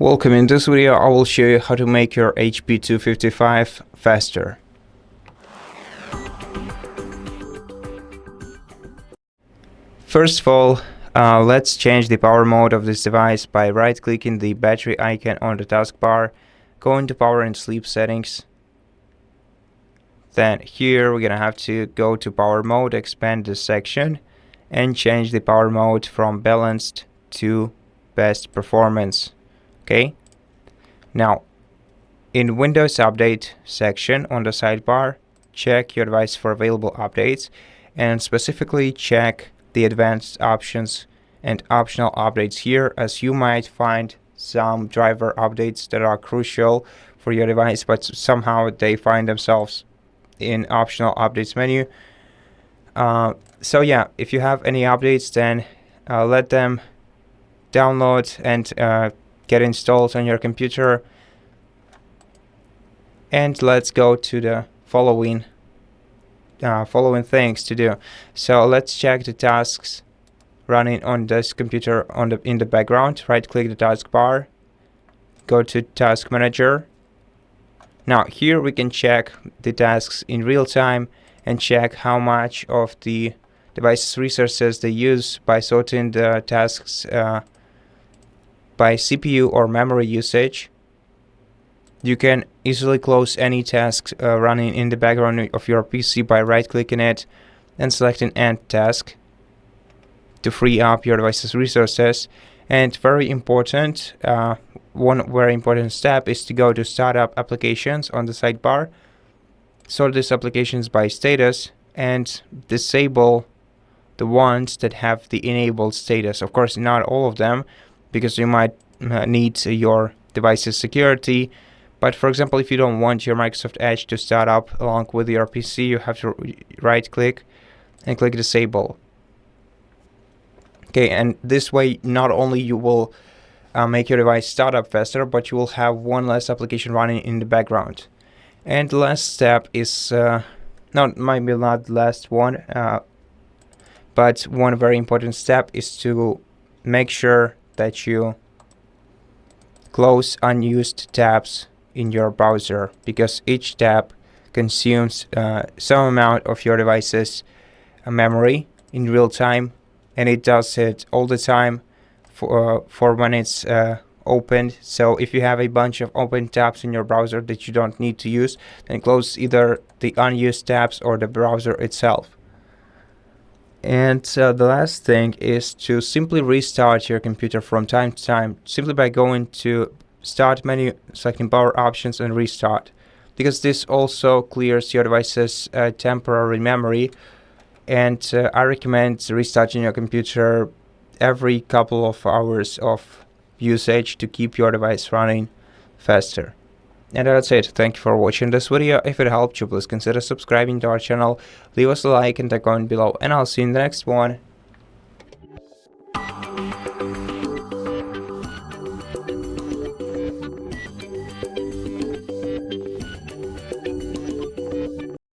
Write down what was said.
Welcome. In this video I will show you how to make your HP 255 faster. First of all, let's change the power mode of this device by right clicking the battery icon on the taskbar, go into power and sleep settings. Then here we're gonna have to go to power mode, expand this section and change the power mode from balanced to best performance. Okay, now in Windows Update section on the sidebar, check your device for available updates and specifically check the advanced options and optional updates here, as you might find some driver updates that are crucial for your device, but somehow they find themselves in optional updates menu. So yeah, if you have any updates, then let them download and get installed on your computer. And let's go to the following things to do. So let's check the tasks running on this computer in the background. Right click the taskbar, go to task manager. Now here we can check the tasks in real time and check how much of the device's resources they use by sorting the tasks by CPU or memory usage. You can easily close any tasks running in the background of your PC by right-clicking it and selecting End Task to free up your device's resources. And very important, one very important step is to go to Startup Applications on the sidebar, sort these applications by status, and disable the ones that have the enabled status. Of course, not all of them, because you might need your device's security. But for example, if you don't want your Microsoft Edge to start up along with your PC, you have to right click and click disable. Okay, and this way not only you will make your device start up faster, but you will have one less application running in the background. And the last step is maybe not the last one, but one very important step is to make sure that you close unused tabs in your browser, because each tab consumes some amount of your device's memory in real time, and it does it all the time for when it's opened. So if you have a bunch of open tabs in your browser that you don't need to use, then close either the unused tabs or the browser itself. And the last thing is to simply restart your computer from time to time, simply by going to Start menu, selecting Power Options and Restart, because this also clears your device's temporary memory. And I recommend restarting your computer every couple of hours of usage to keep your device running faster. And that's it. Thank you for watching this video. If it helped you, please consider subscribing to our channel, leave us a like and a comment below, and I'll see you in the next one.